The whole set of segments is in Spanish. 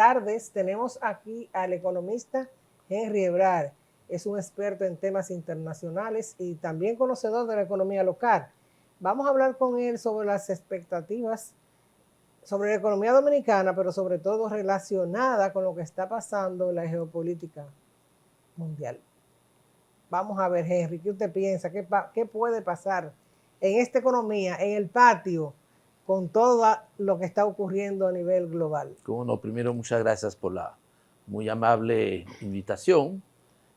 tardes. Tenemos aquí al economista Henry Ebrard. Es un experto en temas internacionales y también conocedor de la economía local. Vamos a hablar con él sobre las expectativas sobre la economía dominicana, pero sobre todo relacionada con lo que está pasando en la geopolítica mundial. Vamos a ver, Henry, ¿qué usted piensa? ¿Qué puede pasar en esta economía, en el patio, con todo lo que está ocurriendo a nivel global? Como no, primero muchas gracias por la muy amable invitación.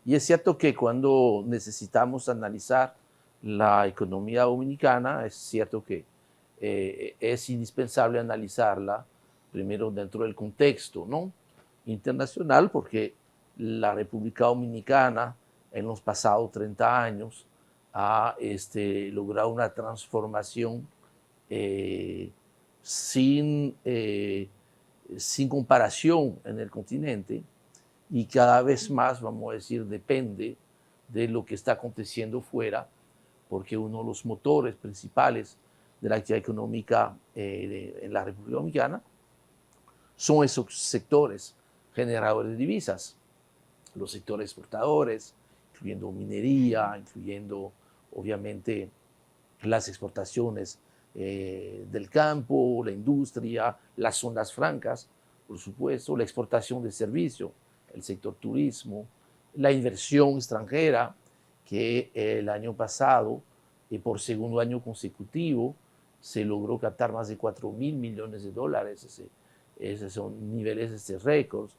Y es cierto que cuando necesitamos analizar la economía dominicana, es cierto que es indispensable analizarla primero dentro del contexto, ¿no?, internacional, porque la República Dominicana en los pasados 30 años ha logrado una transformación sin comparación en el continente, y cada vez más, vamos a decir, depende de lo que está aconteciendo fuera, porque uno de los motores principales de la actividad económica en la República Dominicana son esos sectores generadores de divisas, los sectores exportadores, incluyendo minería, incluyendo obviamente las exportaciones del campo, la industria, las zonas francas, por supuesto, la exportación de servicios, el sector turismo, la inversión extranjera, que el año pasado, por segundo año consecutivo, se logró captar más de 4.000 millones de dólares. Esos son niveles récords.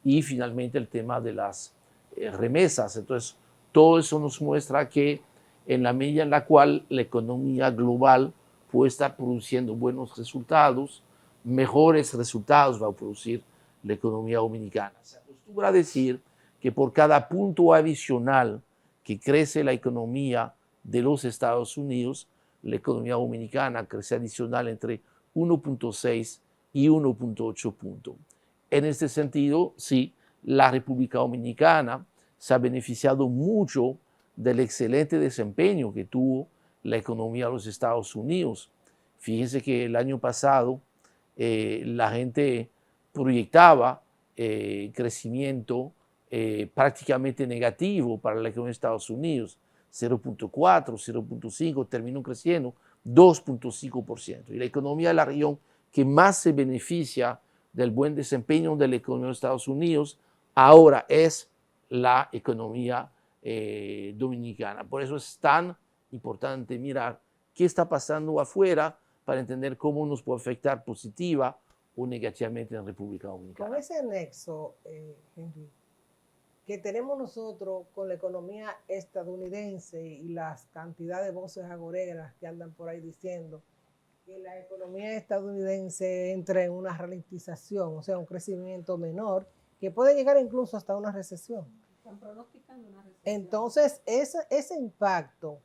Y finalmente el tema de las remesas. Entonces, todo eso nos muestra que en la medida en la cual la economía global puede estar produciendo buenos resultados, mejores resultados va a producir la economía dominicana. Se acostumbra a decir que por cada punto adicional que crece la economía de los Estados Unidos, la economía dominicana crece adicional entre 1.6 y 1.8 puntos. En este sentido, sí, la República Dominicana se ha beneficiado mucho del excelente desempeño que tuvo la economía de los Estados Unidos. Fíjense que el año pasado la gente proyectaba crecimiento prácticamente negativo para la economía de Estados Unidos, 0.4, 0.5, terminó creciendo 2.5%. Y la economía de la región que más se beneficia del buen desempeño de la economía de Estados Unidos ahora es la economía dominicana. Por eso es tan importante mirar qué está pasando afuera para entender cómo nos puede afectar positiva o negativamente en la República Dominicana. Con ese nexo, Henry, que tenemos nosotros con la economía estadounidense y las cantidades de voces agoreras que andan por ahí diciendo que la economía estadounidense entra en una ralentización, o sea, un crecimiento menor, que puede llegar incluso hasta una recesión. Están pronosticando una recesión. Entonces, ese impacto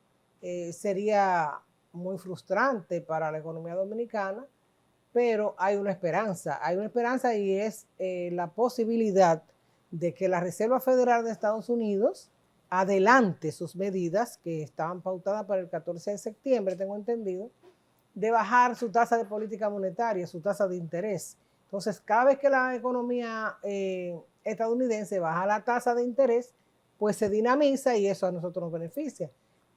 sería muy frustrante para la economía dominicana, pero hay una esperanza y es la posibilidad de que la Reserva Federal de Estados Unidos adelante sus medidas que estaban pautadas para el 14 de septiembre, tengo entendido, de bajar su tasa de política monetaria, su tasa de interés. Entonces, cada vez que la economía estadounidense baja la tasa de interés, pues se dinamiza y eso a nosotros nos beneficia.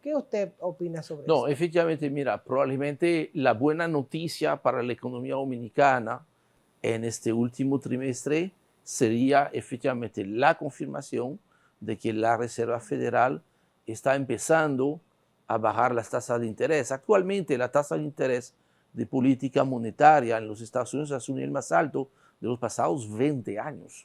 ¿Qué usted opina sobre eso? No, efectivamente, mira, probablemente la buena noticia para la economía dominicana en este último trimestre sería efectivamente la confirmación de que la Reserva Federal está empezando a bajar las tasas de interés. Actualmente la tasa de interés de política monetaria en los Estados Unidos es un nivel más alto de los pasados 20 años.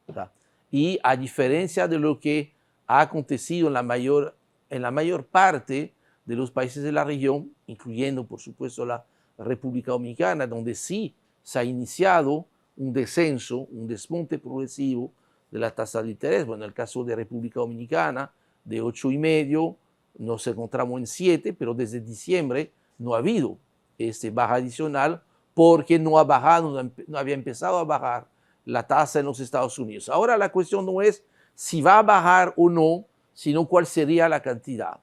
¿Verdad? Y a diferencia de lo que ha acontecido en la mayor parte de los países de la región, incluyendo por supuesto la República Dominicana, donde sí se ha iniciado un descenso, un desmonte progresivo de la tasa de interés. Bueno, en el caso de República Dominicana, de 8,5 nos encontramos en 7, pero desde diciembre no ha habido baja adicional porque no había empezado a bajar la tasa en los Estados Unidos. Ahora la cuestión no es si va a bajar o no, sino cuál sería la cantidad.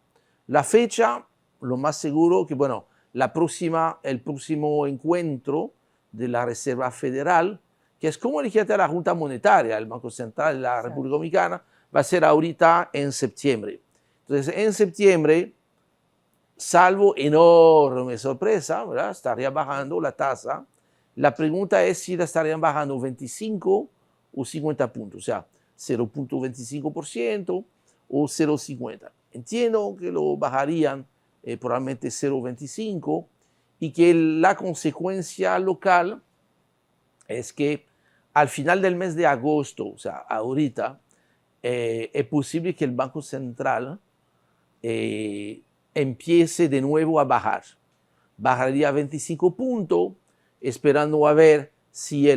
La fecha, lo más seguro que, bueno, el próximo encuentro de la Reserva Federal que es como elegir a la Junta Monetaria, el Banco Central de la República Dominicana, va a ser ahorita en septiembre. Entonces, en septiembre, salvo enorme sorpresa, ¿verdad?, estaría bajando la tasa. La pregunta es si la estarían bajando 25 o 50 puntos, o sea, 0.25% o 0.50. Entiendo que lo bajarían probablemente 0.25 y que la consecuencia local es que al final del mes de agosto, o sea, ahorita, es posible que el Banco Central empiece de nuevo a bajar. Bajaría 25 puntos, esperando a ver si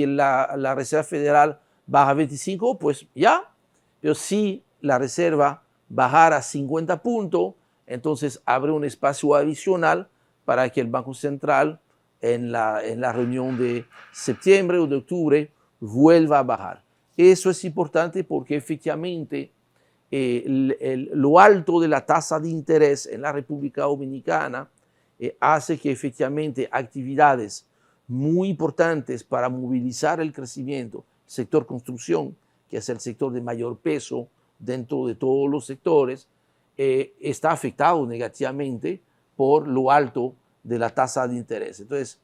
la Reserva Federal baja 25, pues ya. Pero si la Reserva bajara 50 puntos, entonces abre un espacio adicional para que el Banco Central en la reunión de septiembre o de octubre vuelva a bajar. Eso es importante porque efectivamente lo alto de la tasa de interés en la República Dominicana hace que efectivamente actividades muy importantes para movilizar el crecimiento, sector construcción, que es el sector de mayor peso dentro de todos los sectores, está afectado negativamente por lo alto de la tasa de interés. Entonces,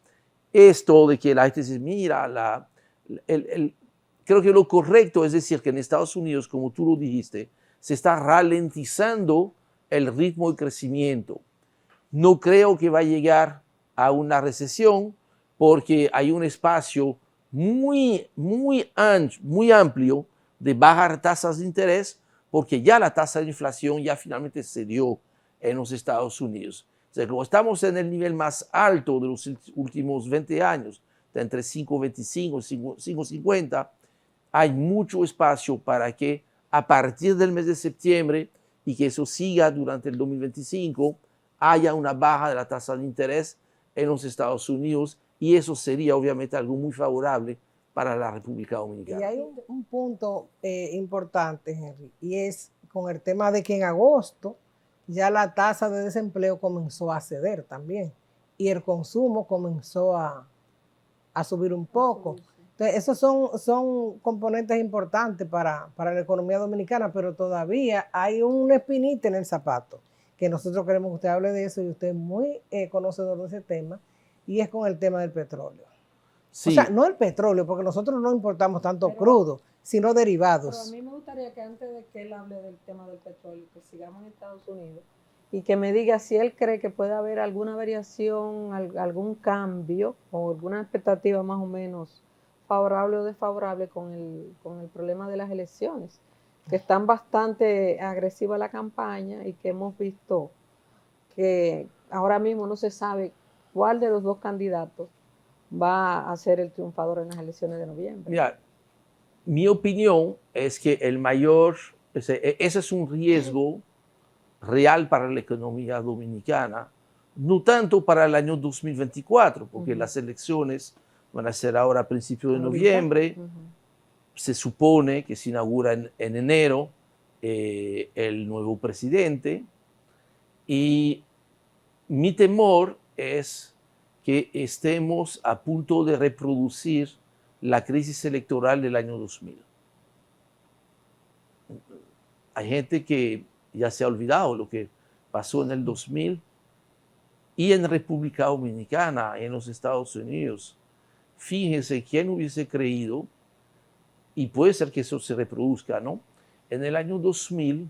esto de que la gente dice, mira, creo que lo correcto es decir que en Estados Unidos, como tú lo dijiste, se está ralentizando el ritmo de crecimiento. No creo que va a llegar a una recesión porque hay un espacio muy amplio de bajar tasas de interés porque ya la tasa de inflación ya finalmente se dio en los Estados Unidos. O sea, como estamos en el nivel más alto de los últimos 20 años, de entre 5.25 y 5.50, hay mucho espacio para que a partir del mes de septiembre y que eso siga durante el 2025, haya una baja de la tasa de interés en los Estados Unidos y eso sería obviamente algo muy favorable para la República Dominicana. Y hay un punto importante, Henry, y es con el tema de que en agosto ya la tasa de desempleo comenzó a ceder también y el consumo comenzó a subir un poco. Entonces, esos son componentes importantes para la economía dominicana, pero todavía hay una espinita en el zapato, que nosotros queremos que usted hable de eso y usted es muy conocedor de ese tema, y es con el tema del petróleo. Sí. O sea, no el petróleo, porque nosotros no importamos tanto crudo, sino derivados. Pero a mí me gustaría que antes de que él hable del tema del petróleo, que sigamos en Estados Unidos, y que me diga si él cree que puede haber alguna variación, algún cambio o alguna expectativa más o menos favorable o desfavorable con el problema de las elecciones, que están bastante agresivas la campaña y que hemos visto que ahora mismo no se sabe cuál de los dos candidatos va a ser el triunfador en las elecciones de noviembre. Mira, mi opinión es que ese es un riesgo real para la economía dominicana, no tanto para el año 2024, porque las elecciones van a ser ahora a principios de noviembre, se supone que se inaugura en enero el nuevo presidente, y mi temor es que estemos a punto de reproducir la crisis electoral del año 2000. Hay gente que ya se ha olvidado lo que pasó en el 2000 y en República Dominicana, en los Estados Unidos. Fíjense quién hubiese creído, y puede ser que eso se reproduzca, ¿no? En el año 2000,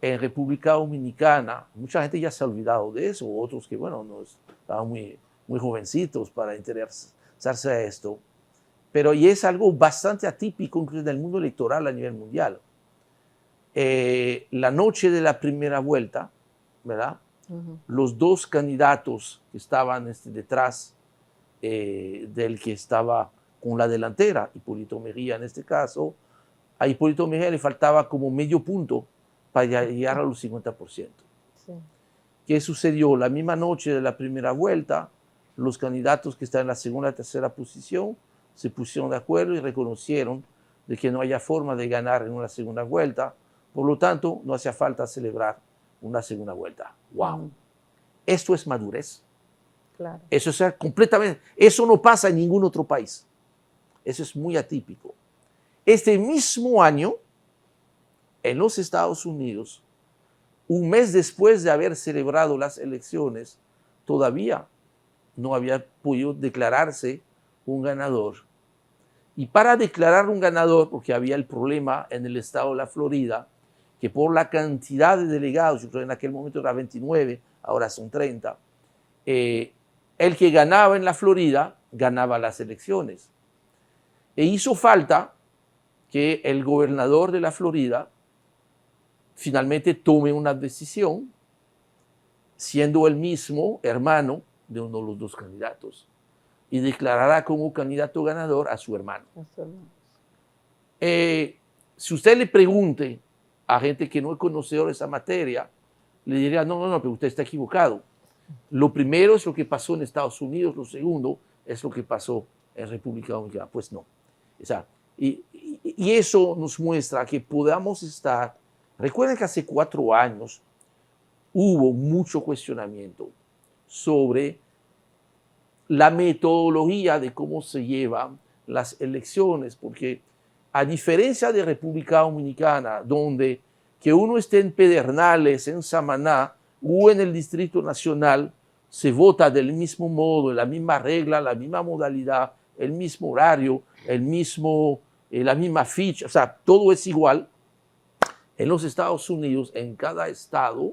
en República Dominicana, mucha gente ya se ha olvidado de eso, otros que, bueno, no estaban muy jovencitos para interesarse a esto, pero y es algo bastante atípico incluso en el mundo electoral a nivel mundial. La noche de la primera vuelta, ¿verdad? Los dos candidatos que estaban detrás del que estaba con la delantera, Hipólito Mejía en este caso, a Hipólito Mejía le faltaba como medio punto para llegar a los 50%. Sí. ¿Qué sucedió? La misma noche de la primera vuelta, los candidatos que están en la segunda y tercera posición se pusieron de acuerdo y reconocieron de que no haya forma de ganar en una segunda vuelta, por lo tanto no hacía falta celebrar una segunda vuelta. ¡Wow! Esto es madurez. Claro. Eso es completamente, eso no pasa en ningún otro país. Eso es muy atípico. Este mismo año, en los Estados Unidos, un mes después de haber celebrado las elecciones, todavía no había podido declararse un ganador. Y para declarar un ganador, porque había el problema en el estado de la Florida, que por la cantidad de delegados, yo creo que en aquel momento era 29, ahora son 30, el que ganaba en la Florida ganaba las elecciones. E hizo falta que el gobernador de la Florida finalmente tome una decisión, siendo el mismo hermano de uno de los dos candidatos, y declarará como candidato ganador a su hermano. Si usted le pregunte a gente que no es conocedor de esa materia, le diría, no, pero usted está equivocado. Lo primero es lo que pasó en Estados Unidos, lo segundo es lo que pasó en República Dominicana. Pues no. O sea, y eso nos muestra que podamos estar. Recuerden que hace 4 años hubo mucho cuestionamiento sobre la metodología de cómo se llevan las elecciones, porque a diferencia de República Dominicana, donde que uno esté en Pedernales, en Samaná o en el Distrito Nacional, se vota del mismo modo, la misma regla, la misma modalidad, el mismo horario, la misma ficha, o sea, todo es igual. En los Estados Unidos, en cada estado,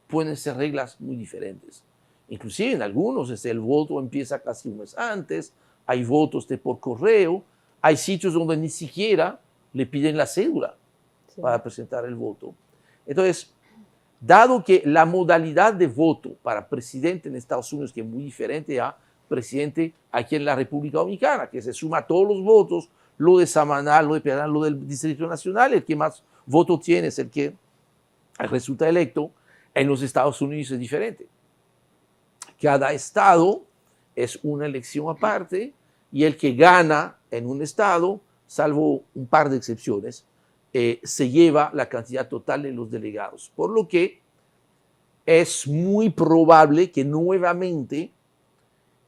pueden ser reglas muy diferentes. Inclusive en algunos el voto empieza casi un mes antes, hay votos por correo, hay sitios donde ni siquiera le piden la cédula para presentar el voto. Entonces, dado que la modalidad de voto para presidente en Estados Unidos que es muy diferente a presidente aquí en la República Dominicana, que se suma todos los votos, lo de Samaná, lo de Pedernales, lo del Distrito Nacional, el que más votos tiene es el que resulta electo. En los Estados Unidos es diferente. Cada estado es una elección aparte y el que gana en un estado, salvo un par de excepciones, se lleva la cantidad total de los delegados. Por lo que es muy probable que nuevamente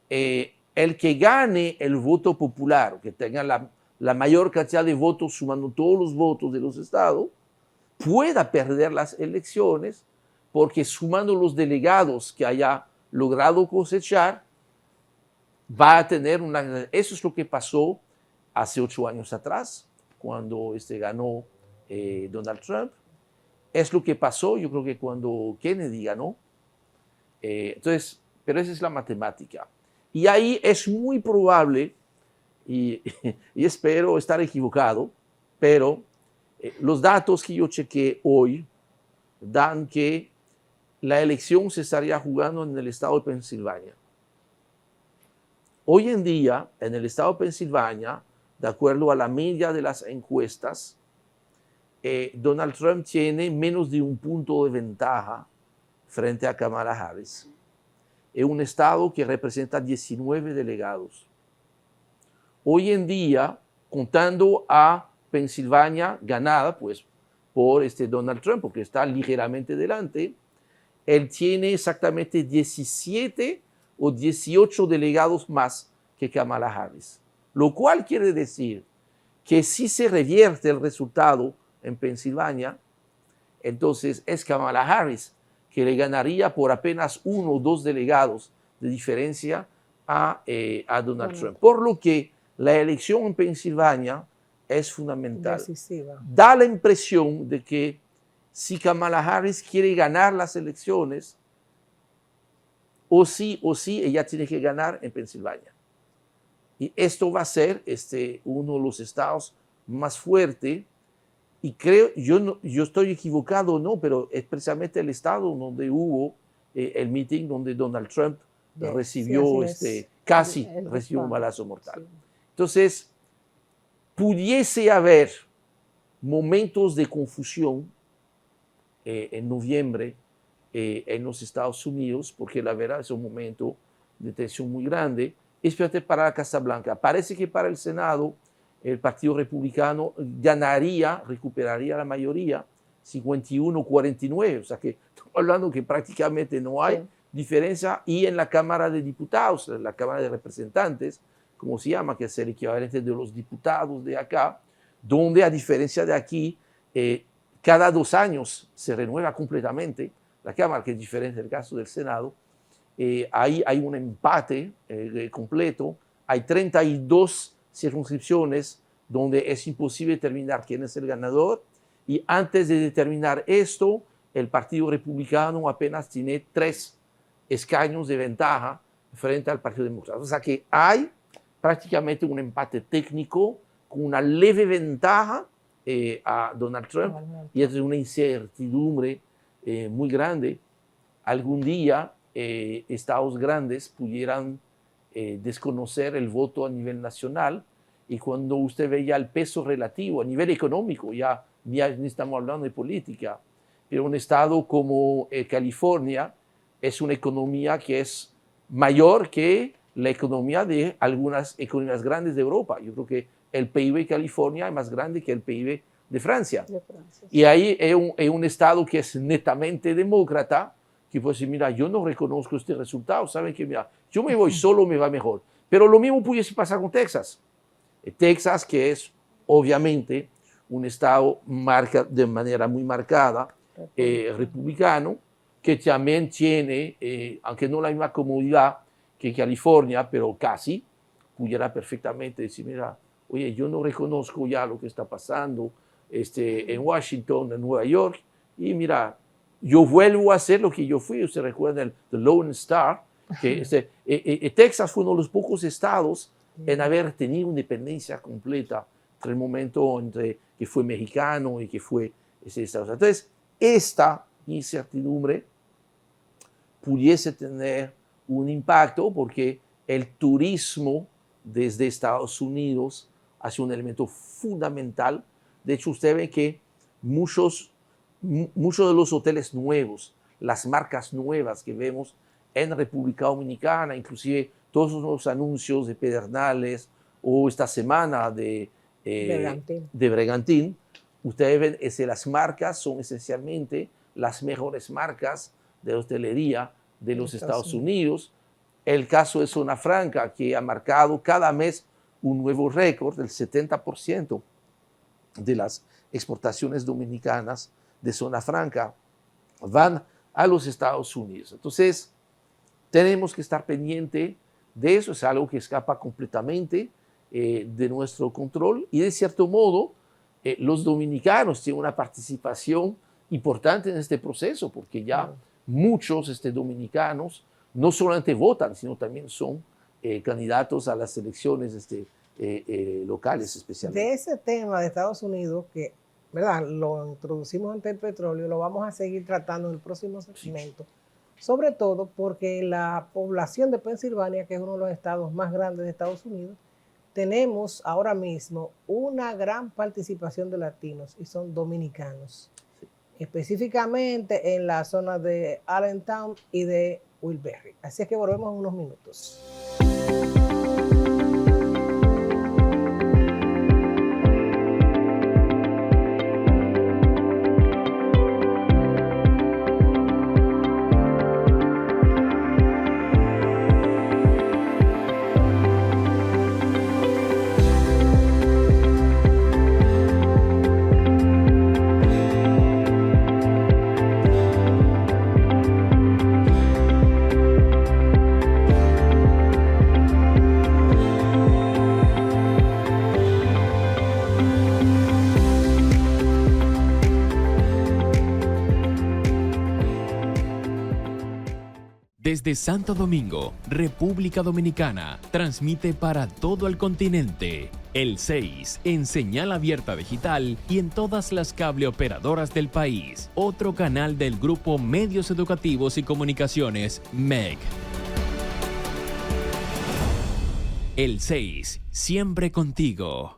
el que gane el voto popular, que tenga la mayor cantidad de votos sumando todos los votos de los estados, pueda perder las elecciones porque sumando los delegados que haya logrado cosechar, va a tener una. Eso es lo que pasó hace 8 años atrás, cuando ganó Donald Trump. Es lo que pasó, yo creo que cuando Kennedy ganó. Entonces, pero esa es la matemática. Y ahí es muy probable, y espero estar equivocado, pero los datos que yo chequeé hoy dan que la elección se estaría jugando en el estado de Pensilvania. Hoy en día, en el estado de Pensilvania, de acuerdo a la media de las encuestas, Donald Trump tiene menos de 1 punto de ventaja frente a Kamala Harris. Es un estado que representa 19 delegados. Hoy en día, contando a Pensilvania ganada, pues, por Donald Trump, porque está ligeramente delante, él tiene exactamente 17 o 18 delegados más que Kamala Harris. Lo cual quiere decir que si se revierte el resultado en Pensilvania, entonces es Kamala Harris que le ganaría por apenas 1 o 2 delegados de diferencia a Donald Trump. Por lo que la elección en Pensilvania es fundamental. Decisiva. Da la impresión de que si Kamala Harris quiere ganar las elecciones, o sí, ella tiene que ganar en Pensilvania. Y esto va a ser uno de los estados más fuertes. Y creo, yo estoy equivocado o no, pero es precisamente el estado donde hubo el meeting donde Donald Trump recibió, casi recibió un balazo mortal. Sí. Entonces, pudiese haber momentos de confusión en noviembre en los Estados Unidos, porque la verdad es un momento de tensión muy grande, especialmente para la Casa Blanca. Parece que para el Senado el Partido Republicano recuperaría la mayoría, 51-49, o sea que estamos hablando que prácticamente no hay diferencia, y en la Cámara de Diputados, en la Cámara de Representantes, ¿cómo se llama? Que es el equivalente de los diputados de acá, donde a diferencia de aquí, cada 2 años se renueva completamente la Cámara, que es diferente del caso del Senado. Ahí hay un empate completo, hay 32 circunscripciones donde es imposible determinar quién es el ganador, y antes de determinar esto, el Partido Republicano apenas tiene 3 escaños de ventaja frente al Partido Demócrata. O sea que hay prácticamente un empate técnico con una leve ventaja a Donald Trump, y es una incertidumbre muy grande. Algún día estados grandes pudieran desconocer el voto a nivel nacional, y cuando usted ve ya el peso relativo a nivel económico, ya ni estamos hablando de política, pero un estado como California es una economía que es mayor que la economía de algunas economías grandes de Europa. Yo creo que el PIB de California es más grande que el PIB de Francia. Y ahí es un estado que es netamente demócrata, que puede decir, mira, yo no reconozco este resultado, saben que, mira, yo me voy solo, me va mejor. Pero lo mismo pudiese pasar con Texas. Texas, que es obviamente un estado de manera muy marcada republicano, que también tiene, aunque no la misma comodidad que California, pero casi, pudiera perfectamente decir, mira, oye, yo no reconozco ya lo que está pasando en Washington, en Nueva York, y mira, yo vuelvo a hacer lo que yo fui. Usted recuerda el The Lone Star, que Texas fue uno de los pocos estados en haber tenido independencia completa entre el momento entre que fue mexicano y que fue ese estado. Entonces, esta incertidumbre pudiese tener un impacto porque el turismo desde Estados Unidos hace un elemento fundamental. De hecho, usted ve que muchos de los hoteles nuevos, las marcas nuevas que vemos en República Dominicana, inclusive todos los anuncios de Pedernales o esta semana de Bregantín, ustedes ven que las marcas son esencialmente las mejores marcas de hostelería de los Estados Unidos. El caso de Zona Franca, que ha marcado cada mes un nuevo récord, del 70% de las exportaciones dominicanas de Zona Franca van a los Estados Unidos. Entonces, tenemos que estar pendiente de eso. Es algo que escapa completamente de nuestro control, y de cierto modo los dominicanos tienen una participación importante en este proceso, porque ya muchos dominicanos no solamente votan, sino también son candidatos a las elecciones locales especialmente. De ese tema de Estados Unidos, que ¿verdad? Lo introducimos ante el petróleo, lo vamos a seguir tratando en el próximo segmento, sobre todo porque la población de Pensilvania, que es uno de los estados más grandes de Estados Unidos, tenemos ahora mismo una gran participación de latinos, y son dominicanos, específicamente en la zona de Allentown y de Wilberry. Así es que volvemos en unos minutos. Desde Santo Domingo, República Dominicana, transmite para todo el continente. El 6 en señal abierta digital y en todas las cableoperadoras del país. Otro canal del Grupo Medios Educativos y Comunicaciones, MEG. El 6, siempre contigo.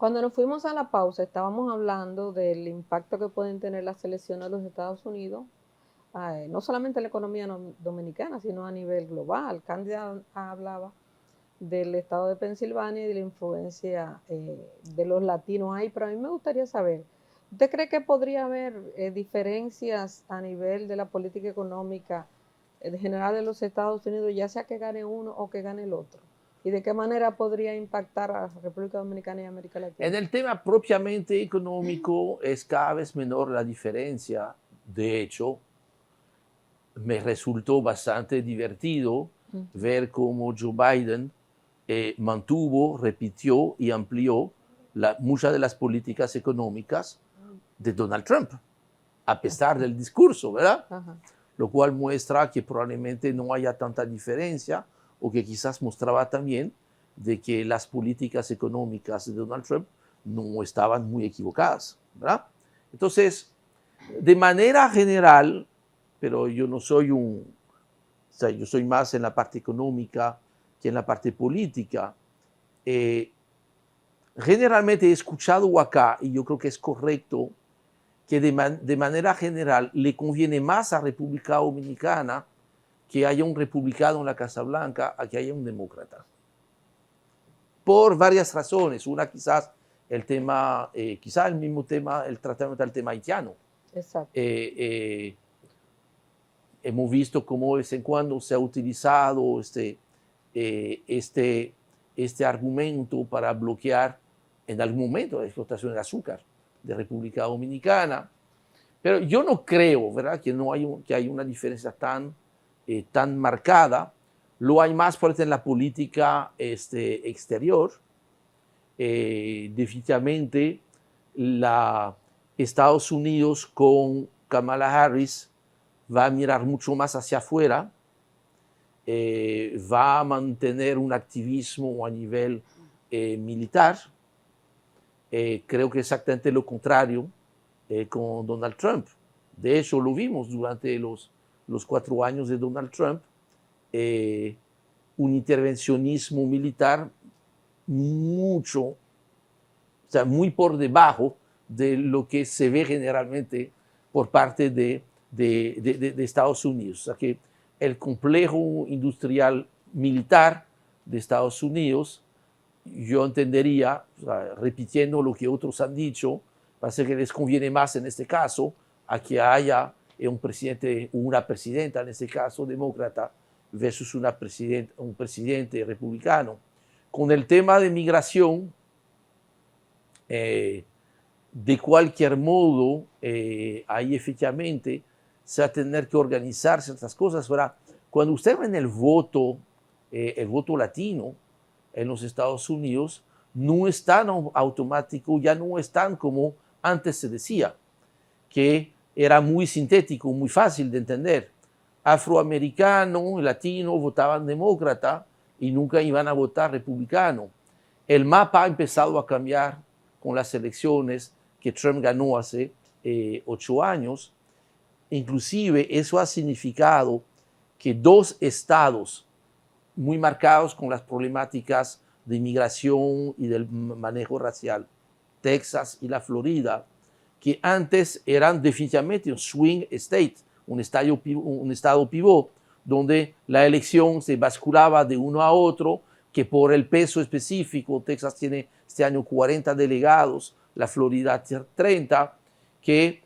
Cuando nos fuimos a la pausa, estábamos hablando del impacto que pueden tener las elecciones de los Estados Unidos, no solamente en la economía dominicana, sino a nivel global. Cándida hablaba del estado de Pensilvania y de la influencia de los latinos ahí, pero a mí me gustaría saber, ¿usted cree que podría haber diferencias a nivel de la política económica general de los Estados Unidos, ya sea que gane uno o que gane el otro? ¿Y de qué manera podría impactar a la República Dominicana y América Latina? En el tema propiamente económico es cada vez menor la diferencia. De hecho, me resultó bastante divertido ver cómo Joe Biden mantuvo, repitió y amplió muchas de las políticas económicas de Donald Trump, a pesar del discurso, ¿verdad? Ajá. Lo cual muestra que probablemente no haya tanta diferencia, o que quizás mostraba también de que las políticas económicas de Donald Trump no estaban muy equivocadas, ¿verdad? Entonces, de manera general, pero yo no soy o sea, yo soy más en la parte económica que en la parte política, generalmente he escuchado acá, y yo creo que es correcto, que de manera general le conviene más a República Dominicana que haya un republicano en la Casa Blanca a que haya un demócrata. Por varias razones. Una, quizás el tema, quizás el mismo tema, el tratamiento del tema haitiano. Exacto. Hemos visto cómo de vez en cuando se ha utilizado este argumento para bloquear en algún momento la explotación de azúcar de República Dominicana. Pero yo no creo, ¿verdad?, que hay una diferencia tan marcada. Lo hay más por en la política exterior. Definitivamente Estados Unidos con Kamala Harris va a mirar mucho más hacia afuera, va a mantener un activismo a nivel militar. Creo que exactamente lo contrario con Donald Trump. De hecho, lo vimos durante los 4 años de Donald Trump, un intervencionismo militar muy por debajo de lo que se ve generalmente por parte de Estados Unidos. O sea que el complejo industrial militar de Estados Unidos, yo entendería, o sea, repitiendo lo que otros han dicho, va a ser que les conviene más en este caso a que haya un presidente o una presidenta, en este caso demócrata, versus un presidente republicano. Con el tema de migración, de cualquier modo, ahí efectivamente se va a tener que organizar ciertas cosas. Ahora, cuando usted ve en el voto latino en los Estados Unidos, no es tan automático, ya no es tan como antes se decía, que era muy sintético, muy fácil de entender. Afroamericano, latino votaban demócrata y nunca iban a votar republicano. El mapa ha empezado a cambiar con las elecciones que Trump ganó hace 8 años. Inclusive eso ha significado que 2 estados muy marcados con las problemáticas de inmigración y del manejo racial, Texas y la Florida, que antes eran definitivamente un swing state, un estado pivot, donde la elección se basculaba de uno a otro, que por el peso específico, Texas tiene este año 40 delegados, la Florida 30, que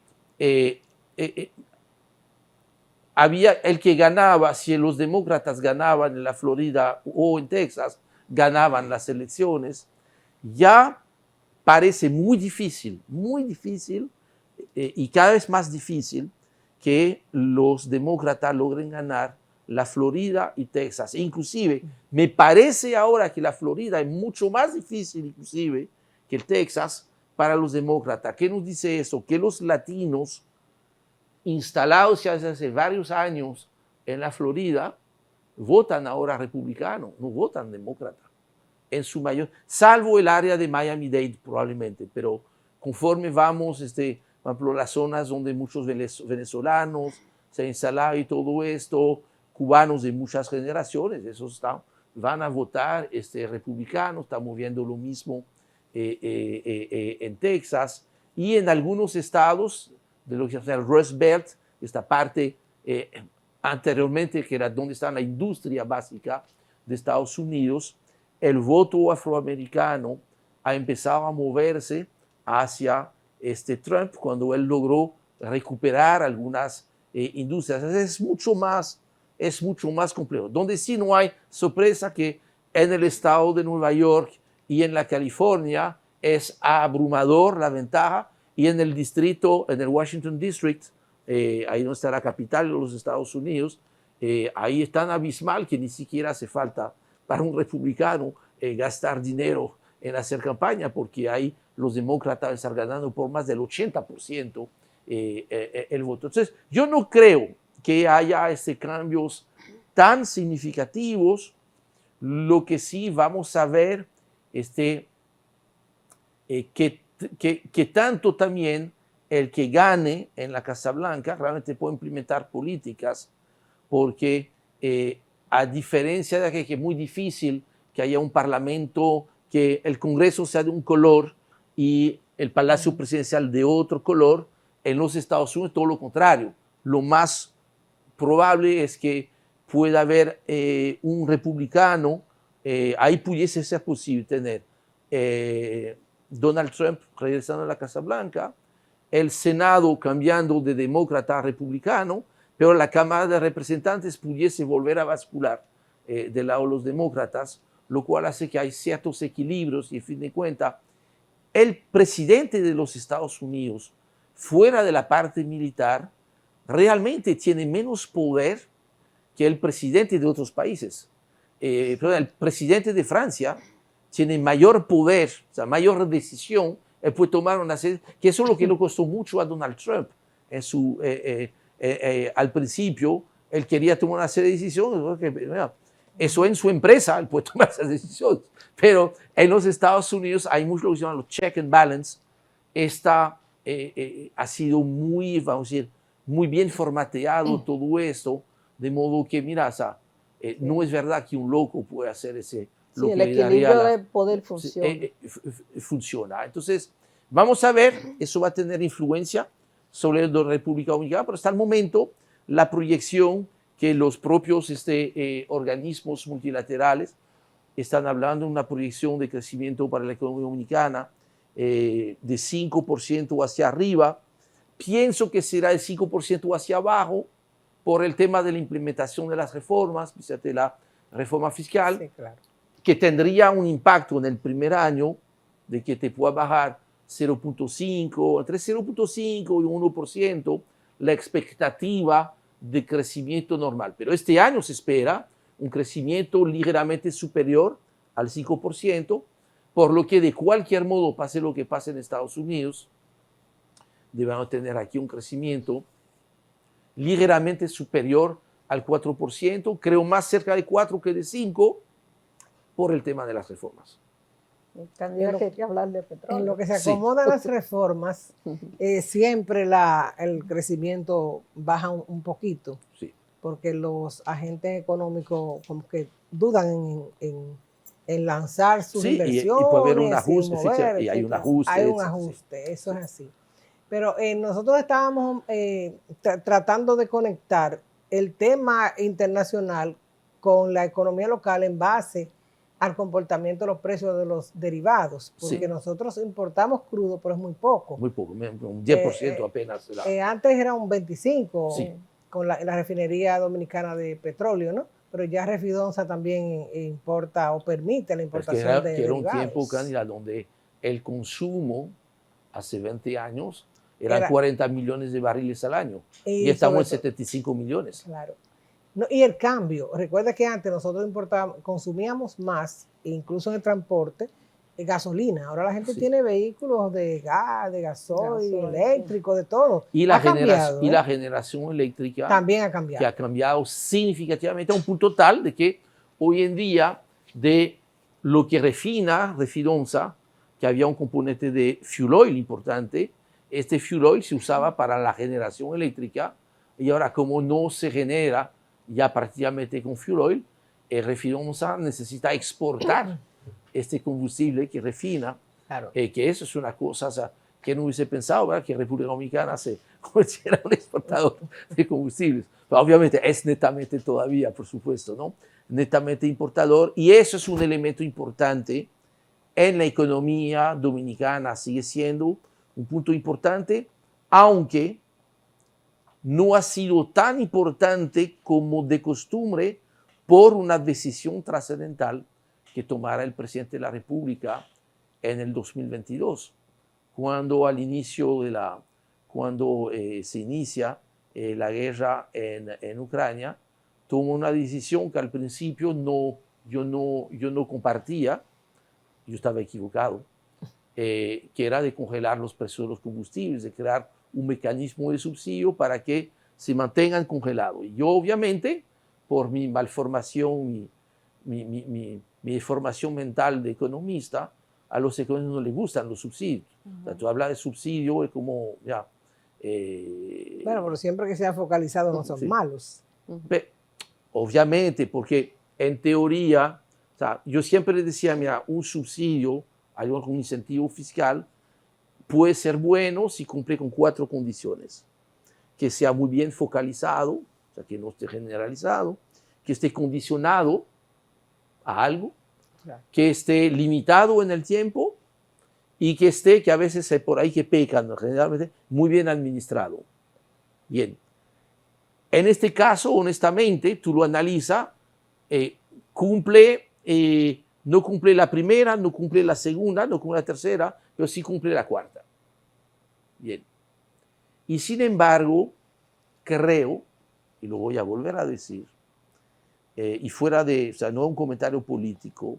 había el que ganaba, si los demócratas ganaban en la Florida o en Texas, ganaban las elecciones. Ya parece muy difícil y cada vez más difícil que los demócratas logren ganar la Florida y Texas. Inclusive, me parece ahora que la Florida es mucho más difícil inclusive que el Texas para los demócratas. ¿Qué nos dice eso? Que los latinos instalados ya desde hace varios años en la Florida votan ahora republicano, no votan demócrata. En su mayor, salvo el área de Miami-Dade probablemente, pero conforme vamos, por ejemplo, las zonas donde muchos venezolanos se han instalado y todo esto, cubanos de muchas generaciones, esos van a votar republicanos. Estamos viendo lo mismo en Texas y en algunos estados de lo que se llama el Rust Belt, esta parte anteriormente que era donde está la industria básica de Estados Unidos, el voto afroamericano ha empezado a moverse hacia Trump cuando él logró recuperar algunas industrias. Es mucho más complejo. Donde sí no hay sorpresa que en el estado de Nueva York y en la California es abrumador la ventaja, y en el distrito, en el Washington District, ahí donde está la capital de los Estados Unidos, ahí es tan abismal que ni siquiera hace falta para un republicano gastar dinero en hacer campaña, porque ahí los demócratas están ganando por más del 80% el voto. Entonces, yo no creo que haya cambios tan significativos. Lo que sí vamos a ver que tanto también el que gane en la Casa Blanca realmente puede implementar políticas, porque a diferencia de que es muy difícil que haya un parlamento, que el Congreso sea de un color y el Palacio Presidencial de otro color, en los Estados Unidos todo lo contrario. Lo más probable es que pueda haber un republicano, ahí pudiese ser posible tener Donald Trump regresando a la Casa Blanca, el Senado cambiando de demócrata a republicano, pero la Cámara de Representantes pudiese volver a bascular del lado de los demócratas, lo cual hace que hay ciertos equilibrios y, en fin de cuentas, el presidente de los Estados Unidos, fuera de la parte militar, realmente tiene menos poder que el presidente de otros países. El presidente de Francia tiene mayor poder, o sea, mayor decisión, él puede tomar una serie, que eso es lo que le costó mucho a Donald Trump. Al principio, él quería tomar una serie de decisiones, eso en su empresa, él puede tomar esas decisiones, pero en los Estados Unidos hay mucho lo que se llama los check and balance. Ha sido muy, vamos a decir, muy bien formateado todo esto, de modo que, mira, o sea, no es verdad que un loco puede hacer ese... Sí, el equilibrio de poder funciona. Funciona. Entonces, vamos a ver, eso va a tener influencia sobre la República Dominicana, pero hasta el momento la proyección que los propios organismos multilaterales están hablando de una proyección de crecimiento para la economía dominicana de 5% hacia arriba. Pienso que será de 5% hacia abajo por el tema de la implementación de las reformas, fíjate, la reforma fiscal, Sí, claro, que tendría un impacto en el primer año de que te pueda bajar 0.5, entre 0.5 y 1% la expectativa de crecimiento normal. Pero este año se espera un crecimiento ligeramente superior al 5%, por lo que de cualquier modo, pase lo que pase en Estados Unidos, debemos tener aquí un crecimiento ligeramente superior al 4%, creo más cerca de 4 que de 5, por el tema de las reformas. Candida quería hablar de petróleo. en lo que se acomodan las reformas, siempre el crecimiento baja un poquito, Sí. porque los agentes económicos como que dudan en lanzar sus Sí, inversiones. y puede haber un y ajuste, mover, y hay un etcétera. ajuste. Hay un etcétera, ajuste, sí. eso es así. Pero nosotros estábamos tratando de conectar el tema internacional con la economía local en base al comportamiento de los precios de los derivados, porque Sí. nosotros importamos crudo, pero es muy poco. Muy poco, un 10% apenas. Antes era un 25% Sí. con la refinería dominicana de petróleo, ¿no? Pero ya Refidonza también importa o permite la importación de que era un derivados. tiempo, Cándida, donde el consumo hace 20 años eran Era 40 millones de barriles al año y estamos en sobre todo, 75 millones. claro. No, y el cambio, recuerda que antes nosotros consumíamos más, incluso en el transporte, gasolina. Ahora la gente Sí. tiene vehículos de gas, de gasoil, Gasoil, eléctrico, de todo. Y Ha cambiado, la generación eléctrica también ha que cambiado. ha cambiado significativamente a un punto tal de que hoy en día de lo que refina Refidonza, que había un componente de fuel oil importante, este fuel oil se usaba para la generación eléctrica y ahora como no se genera ya prácticamente con fuel oil, Refidonza necesita exportar este combustible que refina Claro. Que eso es una cosa, o sea, que no hubiese pensado, ¿verdad?, que República Dominicana se convirtiera en un exportador de combustibles. Pero obviamente es netamente todavía, por supuesto, ¿no? Netamente importador, y eso es un elemento importante en la economía dominicana, sigue siendo un punto importante, aunque no ha sido tan importante como de costumbre por una decisión trascendental que tomara el presidente de la República en el 2022, cuando al inicio de cuando se inicia la guerra en Ucrania, tomó una decisión que al principio yo no compartía, yo estaba equivocado, que era de congelar los precios de los combustibles, de crear un mecanismo de subsidio para que se mantengan congelados. Y yo, obviamente, por mi malformación, mi formación mental de economista, a los economistas no les gustan los subsidios. O sea, tú hablas de subsidio, es como, ya... Bueno, pero siempre que sea focalizado no son sí. malos. Obviamente, porque en teoría, o sea, yo siempre les decía, mira, un subsidio, algún incentivo fiscal, puede ser bueno si cumple con 4 condiciones. Que sea muy bien focalizado, o sea, que no esté generalizado, que esté condicionado a algo, Claro. que esté limitado en el tiempo y que esté, que a veces hay por ahí que pecan, generalmente, muy bien administrado. Bien. En este caso, honestamente, tú lo analizas, no cumple la primera, no cumple la segunda, no cumple la tercera, pero sí cumple la cuarta. Bien. Y sin embargo, creo, y lo voy a volver a decir, y fuera de, o sea, no un comentario político,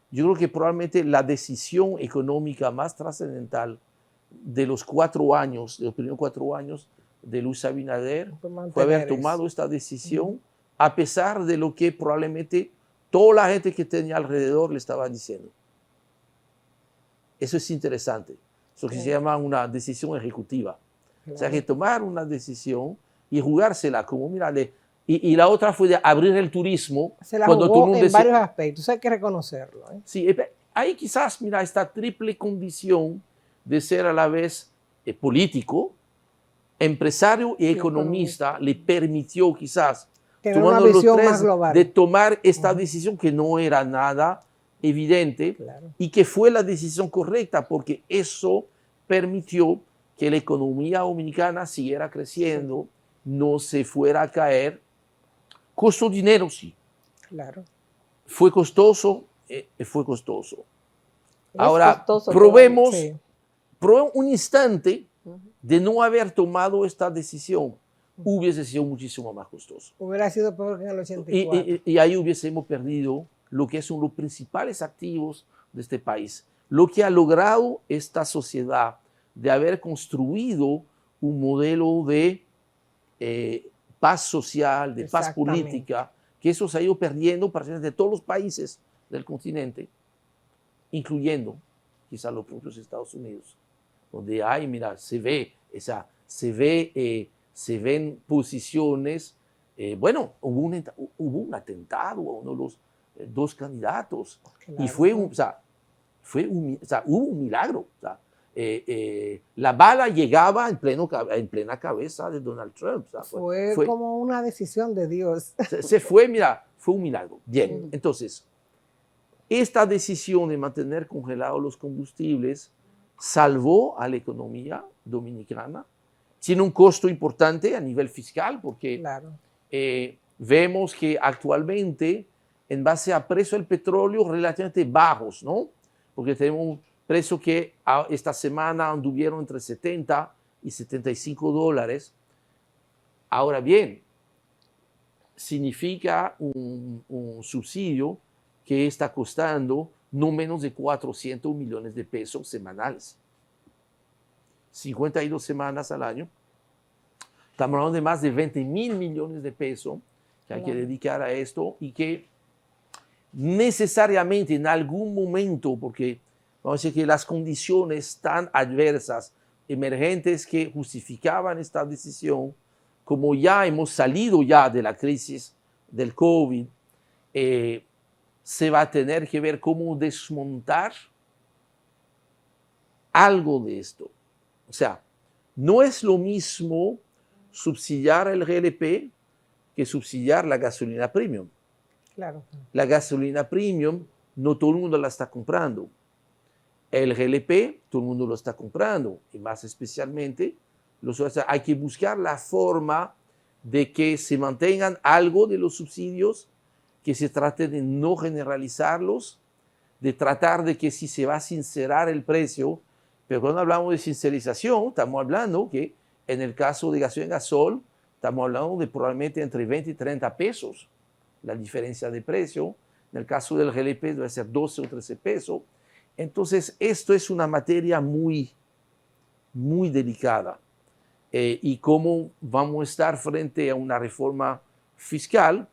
yo creo que probablemente la decisión económica más trascendental de los 4 años, de los primeros 4 años de Luis Abinader, fue haber tomado esta decisión, a pesar de lo que probablemente toda la gente que tenía alrededor le estaba diciendo. Eso es interesante. Eso que se llama una decisión ejecutiva. Claro. O sea, que tomar una decisión y jugársela, como mira, y la otra fue de abrir el turismo. Se la jugó en varios aspectos, hay que reconocerlo. Sí, hay quizás, mira, esta triple condición de ser a la vez político, empresario y economista, le permitió quizás, tomando una visión más global, de tomar esta decisión que no era nada evidente, claro, y que fue la decisión correcta, porque eso permitió que la economía dominicana siguiera creciendo, sí, no se fuera a caer. Costó dinero, sí. Claro. Fue costoso, fue costoso. Ahora, probemos un instante de no haber tomado esta decisión. Hubiese sido muchísimo más costoso. Hubiera sido peor que en el 84. Y ahí hubiésemos perdido lo que son los principales activos de este país. Lo que ha logrado esta sociedad de haber construido un modelo de paz social, de paz política, que eso se ha ido perdiendo prácticamente de todos los países del continente, incluyendo quizás los propios Estados Unidos, donde hay, mira, se ven posiciones, bueno, hubo un atentado a uno de los 2 candidatos, claro, y hubo un milagro. O sea, la bala llegaba en plena cabeza de Donald Trump. O sea, fue como una decisión de Dios. Mira, fue un milagro. Bien, entonces, esta decisión de mantener congelados los combustibles salvó a la economía dominicana. Tiene un costo importante a nivel fiscal porque claro, vemos que actualmente, en base a precio del petróleo relativamente bajos, ¿no? Porque tenemos precios que esta semana anduvieron entre 70 y 75 dólares. Ahora bien, significa un subsidio que está costando no menos de 400 millones de pesos semanales. 52 semanas al año. Estamos hablando de más de 20.000 millones de pesos que hay que dedicar a esto y que necesariamente en algún momento, porque vamos a decir que las condiciones tan adversas, emergentes que justificaban esta decisión, como ya hemos salido ya de la crisis del COVID, se va a tener que ver cómo desmontar algo de esto. O sea, no es lo mismo subsidiar el GLP que subsidiar la gasolina premium. Claro. La gasolina premium no todo el mundo la está comprando. El GLP todo el mundo lo está comprando, y más especialmente hay que buscar la forma de que se mantengan algo de los subsidios, que se trate de no generalizarlos, de tratar de que si se va a sincerar el precio, pero cuando hablamos de sincerización, estamos hablando que en el caso de gasolina y gasol, estamos hablando de probablemente entre 20 y 30 pesos la diferencia de precio. En el caso del GLP debe ser 12 o 13 pesos. Entonces, esto es una materia muy, muy delicada. Y como vamos a estar frente a una reforma fiscal,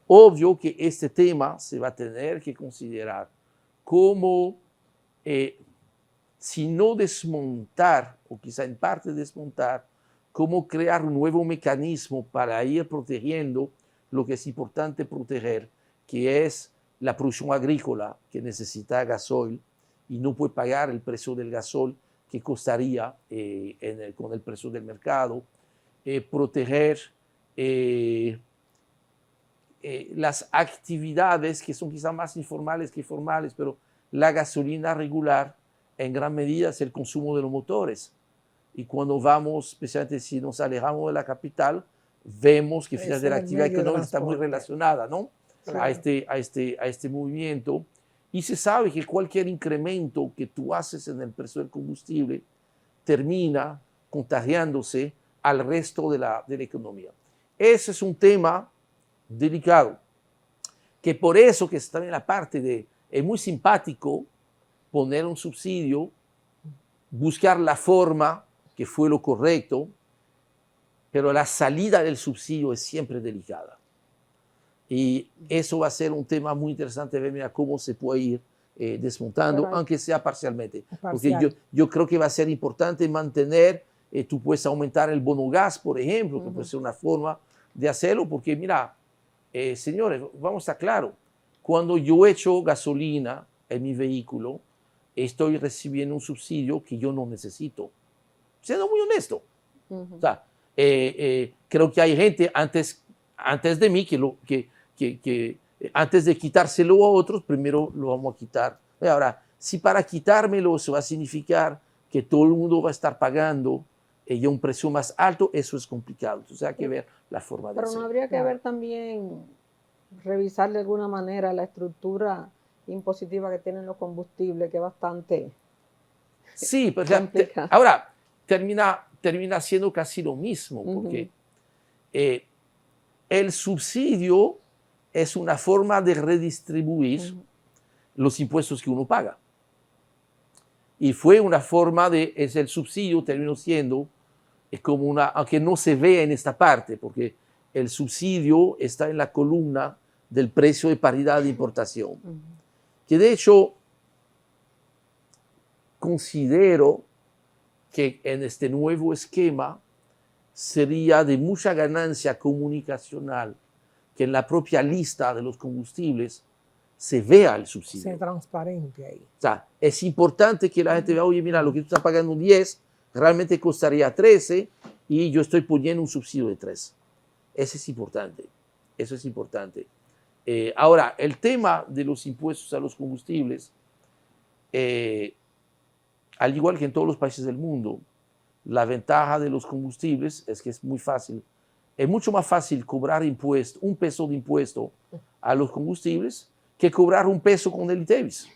obvio que este tema se va a tener que considerar como, si no desmontar, o quizá en parte desmontar, cómo crear un nuevo mecanismo para ir protegiendo lo que es importante proteger, que es la producción agrícola, que necesita gasoil y no puede pagar el precio del gasol que costaría con el precio del mercado, proteger las actividades que son quizás más informales que formales, pero la gasolina regular en gran medida es el consumo de los motores. Y cuando vamos, especialmente si nos alejamos de la capital, vemos que fíjate, la actividad económica está muy relacionada, ¿no? Claro. a este movimiento. Y se sabe que cualquier incremento que tú haces en el precio del combustible termina contagiándose al resto de la economía. Ese es un tema delicado, que por eso que está en la parte de, es muy simpático poner un subsidio, buscar la forma que fue lo correcto, pero la salida del subsidio es siempre delicada. Y eso va a ser un tema muy interesante, ver mira, cómo se puede ir desmontando, aunque sea parcialmente. Porque yo creo que va a ser importante mantener, tú puedes aumentar el bono gas, por ejemplo, que puede ser una forma de hacerlo, porque mira, señores, vamos a estar claros, cuando yo echo gasolina en mi vehículo, estoy recibiendo un subsidio que yo no necesito. Siendo muy honesto. O sea, creo que hay gente antes de mí que antes de quitárselo a otros, primero lo vamos a quitar. Ahora, si para quitármelo eso va a significar que todo el mundo va a estar pagando ya un precio más alto, eso es complicado. Entonces hay que ver la forma de hacerlo. Pero no habría que ver también, revisar de alguna manera la estructura impositiva que tienen los combustibles, que es bastante sí, pero ahora termina siendo casi lo mismo, porque el subsidio es una forma de redistribuir los impuestos que uno paga. Y fue una forma el subsidio terminó siendo como aunque no se vea en esta parte, porque el subsidio está en la columna del precio de paridad de importación. Que de hecho, considero que en este nuevo esquema sería de mucha ganancia comunicacional que en la propia lista de los combustibles se vea el subsidio. Sea transparente ahí. O sea, es importante que la gente vea, oye, mira, lo que tú estás pagando 10, realmente costaría 13 y yo estoy poniendo un subsidio de 3. Eso es importante. Eso es importante. Ahora, el tema de los impuestos a los combustibles, al igual que en todos los países del mundo, la ventaja de los combustibles es que es muy fácil. Es mucho más fácil cobrar impuesto, un peso de impuesto a los combustibles que cobrar un peso con el ITEVIS.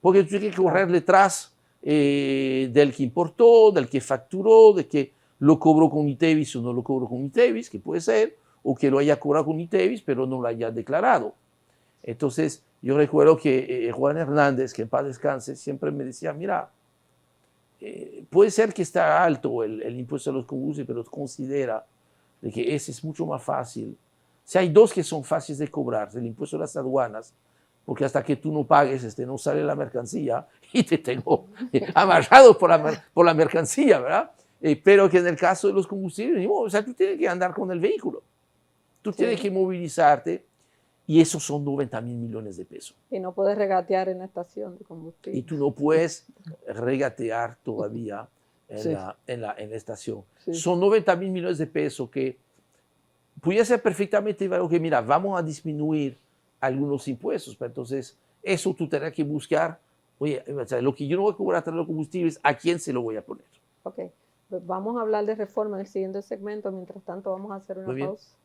Porque tú tienes que correr detrás del que importó, del que facturó, de que lo cobró con ITEVIS o no lo cobró con ITEVIS, que puede ser, o que lo haya cobrado con ITEVIS, pero no lo haya declarado. Entonces, yo recuerdo que Juan Hernández, que en paz descanse, siempre me decía, mira, puede ser que está alto el impuesto a los combustibles, pero considera de que ese es mucho más fácil. Si hay dos que son fáciles de cobrar, el impuesto a las aduanas, porque hasta que tú no pagues, no sale la mercancía y te tengo amarrado por la mercancía, ¿verdad? Pero que en el caso de los combustibles, o sea, tú tienes que andar con el vehículo. Tú tienes que movilizarte Y esos son 90.000 millones de pesos. Y no puedes regatear en la estación de combustible. Y tú no puedes regatear todavía en, Sí. en la estación. Sí. Son 90.000 millones de pesos que pudiera ser perfectamente algo que, mira, vamos a disminuir algunos impuestos. Pero entonces, eso tú tendrás que buscar, oye, o sea, lo que yo no voy a cobrar a través de los combustibles, ¿a quién se lo voy a poner? Ok, pues vamos a hablar de reforma en el siguiente segmento. Mientras tanto, vamos a hacer una Muy bien. pausa.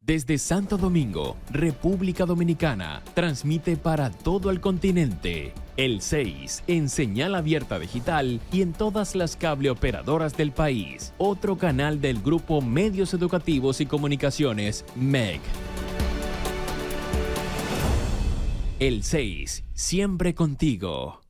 Desde Santo Domingo, República Dominicana, transmite para todo el continente el 6 en señal abierta digital y en todas las cableoperadoras del país. Otro canal del Grupo Medios Educativos y Comunicaciones, MEG. El 6, siempre contigo.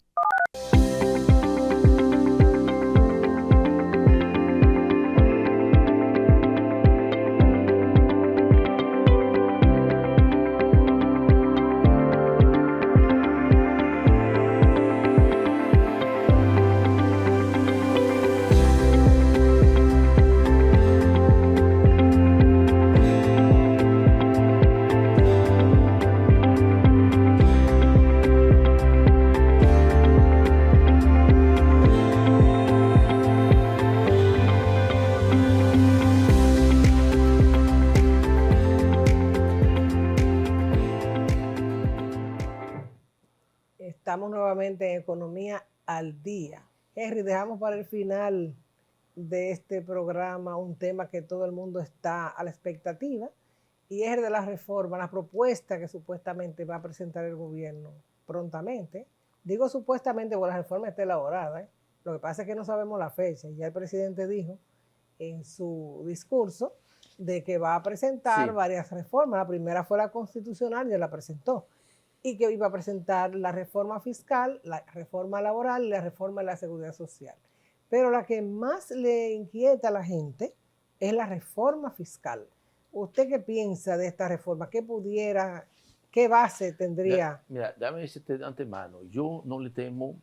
Estamos nuevamente en Economía al Día. Henry, dejamos para el final de este programa un tema que todo el mundo está a la expectativa, y es el de la reforma, la propuesta que supuestamente va a presentar el gobierno prontamente. Digo supuestamente porque la reforma está elaborada, ¿eh? Lo que pasa es que no sabemos la fecha. Ya el presidente dijo en su discurso de que va a presentar varias reformas. La primera fue la constitucional, ya la presentó, y que iba a presentar la reforma fiscal, la reforma laboral y la reforma de la seguridad social. Pero la que más le inquieta a la gente es la reforma fiscal. ¿Usted qué piensa de esta reforma? ¿Qué base tendría? Mira, déjame decirte de antemano, yo no le temo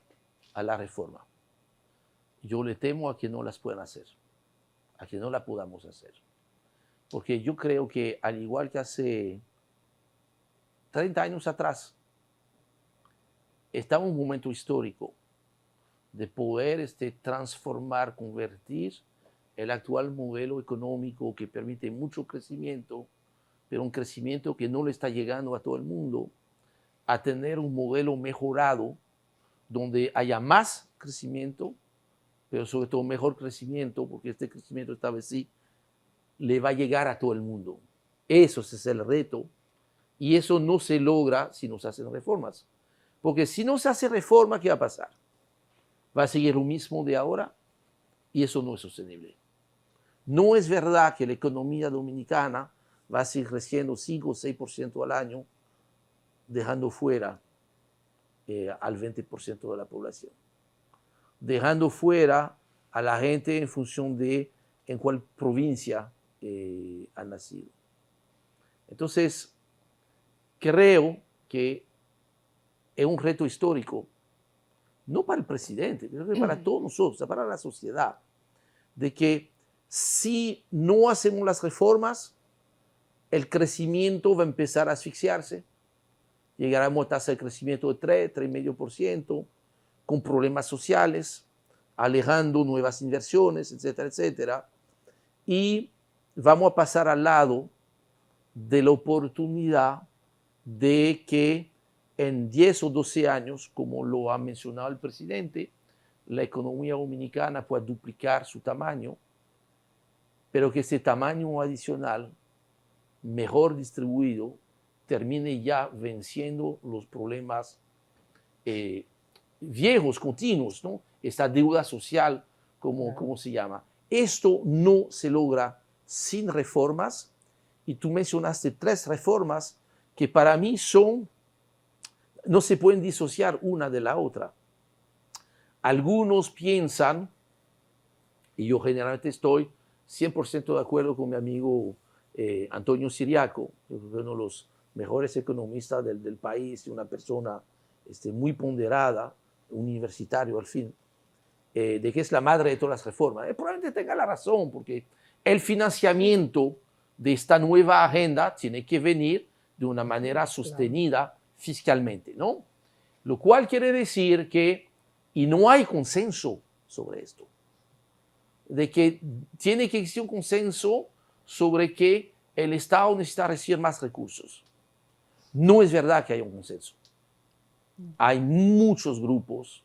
a la reforma. Yo le temo a que no las puedan hacer, a que no la podamos hacer. Porque yo creo que al igual que hace 30 años atrás, está en un momento histórico de poder transformar, convertir el actual modelo económico que permite mucho crecimiento, pero un crecimiento que no le está llegando a todo el mundo, a tener un modelo mejorado donde haya más crecimiento, pero sobre todo mejor crecimiento, porque este crecimiento esta vez sí le va a llegar a todo el mundo. Eso es el reto. Y eso no se logra si no se hacen reformas. Porque si no se hace reforma, ¿qué va a pasar? Va a seguir lo mismo de ahora y eso no es sostenible. No es verdad que la economía dominicana va a seguir creciendo 5 o 6% al año, dejando fuera al 20% de la población. Dejando fuera a la gente en función de en cuál provincia han nacido. Entonces, creo que es un reto histórico, no para el presidente, creo que para todos nosotros, para la sociedad, de que si no hacemos las reformas, el crecimiento va a empezar a asfixiarse, llegaremos a tasa de crecimiento de 3, 3,5%, con problemas sociales, alejando nuevas inversiones, etcétera, etcétera, y vamos a pasar al lado de la oportunidad de que en 10 o 12 años, como lo ha mencionado el presidente, la economía dominicana pueda duplicar su tamaño, pero que ese tamaño adicional, mejor distribuido, termine ya venciendo los problemas viejos, continuos, ¿no? Esta deuda social, como se llama. Esto no se logra sin reformas, y tú mencionaste 3 reformas que para mí no se pueden disociar una de la otra. Algunos piensan, y yo generalmente estoy 100% de acuerdo con mi amigo Antonio Siriaco, uno de los mejores economistas del país, una persona muy ponderada, universitario al fin, de que es la madre de todas las reformas. Probablemente tenga la razón, porque el financiamiento de esta nueva agenda tiene que venir de una manera sostenida fiscalmente, ¿no? Lo cual quiere decir que, y no hay consenso sobre esto, de que tiene que existir un consenso sobre que el Estado necesita recibir más recursos. No es verdad que haya un consenso. Hay muchos grupos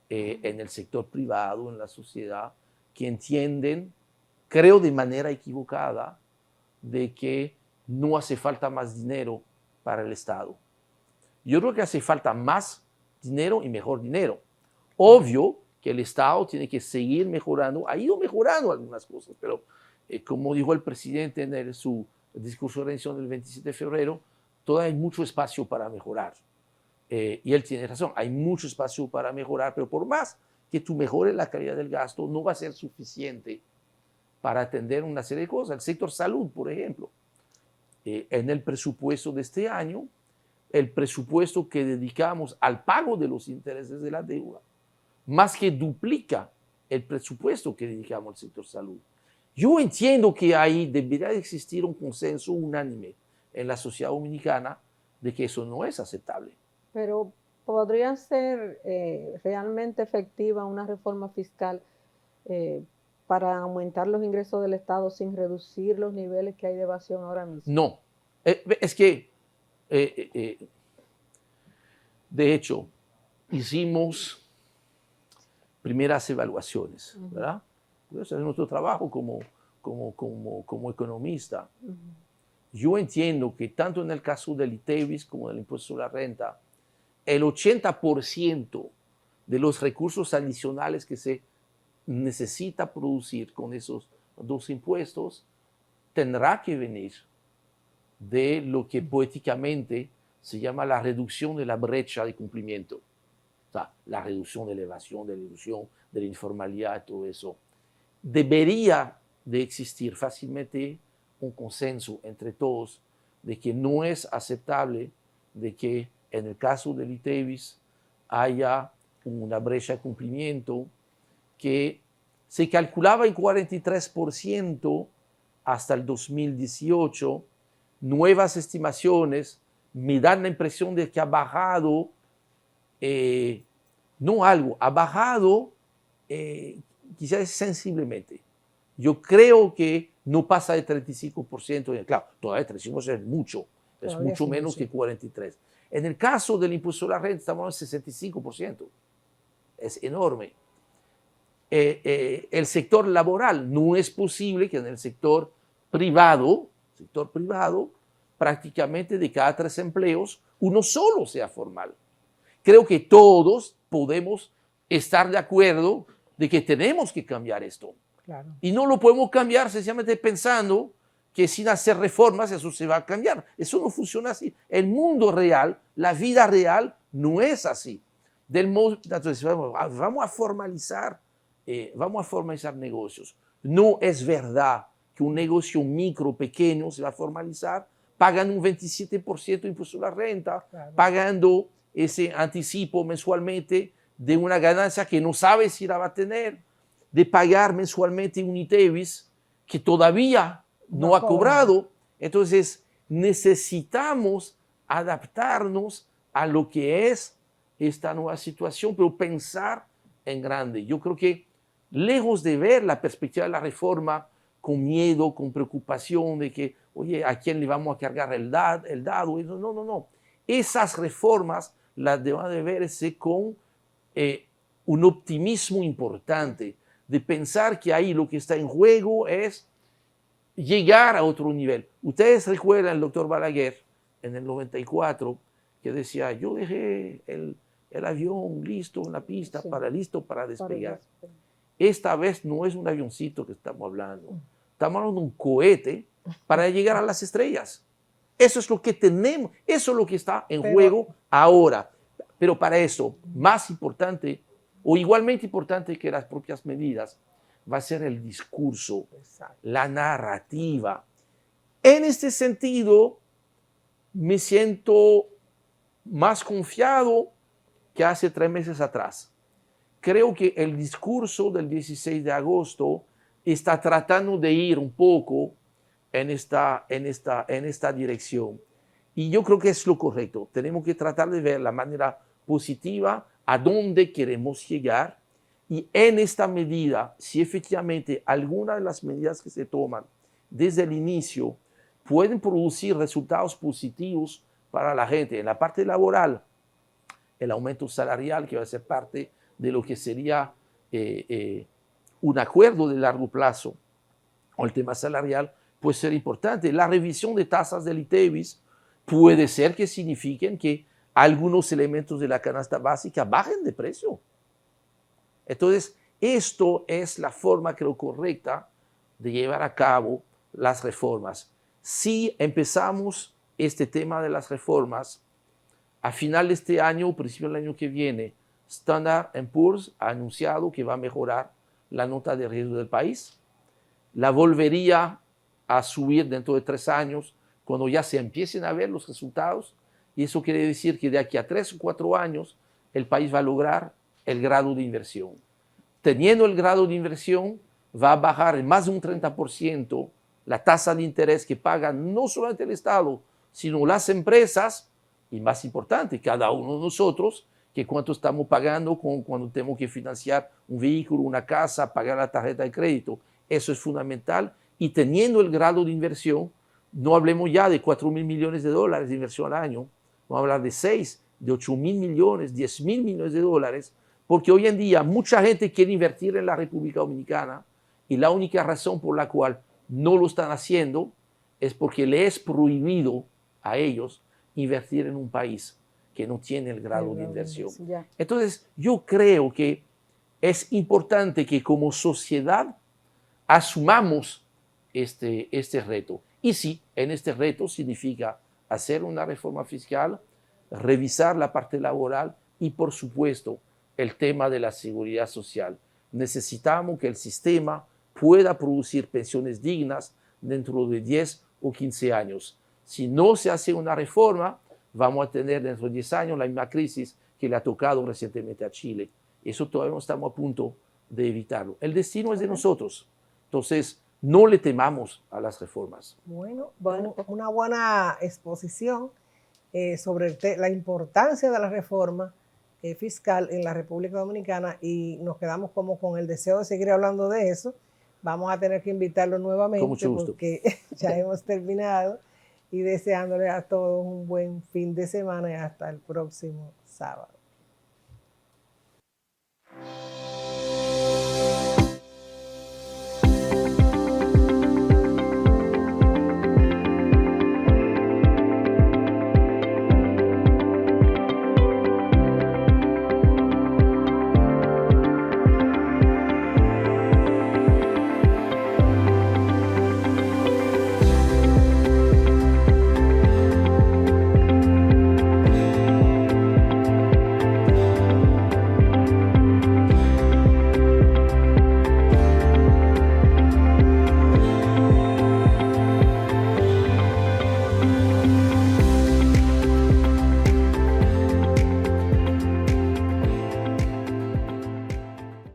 en el sector privado, en la sociedad, que entienden, creo de manera equivocada, de que no hace falta más dinero para el Estado. Yo creo que hace falta más dinero y mejor dinero. Obvio que el Estado tiene que seguir mejorando, ha ido mejorando algunas cosas, pero como dijo el presidente en su discurso de rendición del 27 de febrero, todavía hay mucho espacio para mejorar. Y él tiene razón, hay mucho espacio para mejorar, pero por más que tú mejores la calidad del gasto, no va a ser suficiente para atender una serie de cosas. El sector salud, por ejemplo, en el presupuesto de este año, el presupuesto que dedicamos al pago de los intereses de la deuda, más que duplica el presupuesto que dedicamos al sector salud. Yo entiendo que ahí debería existir un consenso unánime en la sociedad dominicana de que eso no es aceptable. Pero ¿podría ser realmente efectiva una reforma fiscal para aumentar los ingresos del Estado sin reducir los niveles que hay de evasión ahora mismo? No. Es que, de hecho, hicimos primeras evaluaciones, ¿verdad? Ese es nuestro trabajo como economista. Yo entiendo que tanto en el caso del ITEVIS como del impuesto sobre la renta, el 80% de los recursos adicionales que se necesita producir con esos 2 impuestos tendrá que venir de lo que poéticamente se llama la reducción de la brecha de cumplimiento. O sea, la reducción de la evasión, de la ilusión, de la informalidad, todo eso. Debería de existir fácilmente un consenso entre todos de que no es aceptable de que en el caso del ITEVIS haya una brecha de cumplimiento que se calculaba en 43% hasta el 2018. Nuevas estimaciones me dan la impresión de que ha bajado, ha bajado quizás sensiblemente. Yo creo que no pasa de 35%, claro, todavía 35% es mucho, es mucho menos que 43%. En el caso del impuesto a la renta estamos en 65%, es enorme. El sector laboral, no es posible que en el sector privado, prácticamente de cada 3 empleos, uno solo sea formal. Creo que todos podemos estar de acuerdo de que tenemos que cambiar esto. Claro. Y no lo podemos cambiar sencillamente pensando que sin hacer reformas eso se va a cambiar. Eso no funciona así. El mundo real, la vida real, no es así. Entonces, vamos a formalizar negocios. No es verdad que un negocio micro, pequeño, se va a formalizar pagando un 27% de impuesto a la renta, claro, pagando ese anticipo mensualmente de una ganancia que no sabe si la va a tener, de pagar mensualmente un ITEVIS que todavía no ha cobrado. Entonces necesitamos adaptarnos a lo que es esta nueva situación, pero pensar en grande. Yo creo que lejos de ver la perspectiva de la reforma con miedo, con preocupación de que, oye, ¿a quién le vamos a cargar el dado? No. Esas reformas las deben de verse con un optimismo importante, de pensar que ahí lo que está en juego es llegar a otro nivel. Ustedes recuerdan, el doctor Balaguer, en el 94 que decía, yo dejé el avión listo en la pista, Sí. listo para despegar. despegar. Esta vez no es un avioncito que estamos hablando. Estamos hablando de un cohete para llegar a las estrellas. Eso es lo que tenemos, eso es lo que está en juego ahora. Pero para eso, más importante o igualmente importante que las propias medidas, va a ser el discurso, Exacto. la narrativa. En este sentido, me siento más confiado que hace 3 meses atrás. Creo que el discurso del 16 de agosto está tratando de ir un poco en esta dirección. Y yo creo que es lo correcto. Tenemos que tratar de ver la manera positiva a dónde queremos llegar. Y en esta medida, si efectivamente algunas de las medidas que se toman desde el inicio pueden producir resultados positivos para la gente en la parte laboral, el aumento salarial que va a ser parte de lo que sería un acuerdo de largo plazo, o el tema salarial puede ser importante. La revisión de tasas del ITEVIS puede ser que signifiquen que algunos elementos de la canasta básica bajen de precio. Entonces, esto es la forma, creo, correcta de llevar a cabo las reformas. Si empezamos este tema de las reformas, a final de este año o principio del año que viene, Standard & Poor's ha anunciado que va a mejorar la nota de riesgo del país. La volvería a subir dentro de 3 años, cuando ya se empiecen a ver los resultados. Y eso quiere decir que de aquí a 3 o 4 años, el país va a lograr el grado de inversión. Teniendo el grado de inversión, va a bajar en más de un 30% la tasa de interés que paga no solamente el Estado, sino las empresas, y más importante, cada uno de nosotros, que cuánto estamos pagando cuando tenemos que financiar un vehículo, una casa, pagar la tarjeta de crédito. Eso es fundamental. Y teniendo el grado de inversión, no hablemos ya de 4.000 millones de dólares de inversión al año, vamos a hablar de 6, de 8.000 millones, 10.000 millones de dólares, porque hoy en día mucha gente quiere invertir en la República Dominicana y la única razón por la cual no lo están haciendo es porque le es prohibido a ellos invertir en un país que no tiene el grado de inversión. Entonces, yo creo que es importante que como sociedad asumamos este reto. Y sí, en este reto significa hacer una reforma fiscal, revisar la parte laboral y, por supuesto, el tema de la seguridad social. Necesitamos que el sistema pueda producir pensiones dignas dentro de 10 o 15 años. Si no se hace una reforma, vamos a tener dentro de 10 años la misma crisis que le ha tocado recientemente a Chile. Eso todavía no estamos a punto de evitarlo. El destino es de nosotros. Entonces, no le temamos a las reformas. Bueno, una buena exposición sobre la importancia de la reforma fiscal en la República Dominicana, y nos quedamos como con el deseo de seguir hablando de eso. Vamos a tener que invitarlo nuevamente porque ya hemos terminado, y deseándole a todos un buen fin de semana y hasta el próximo sábado.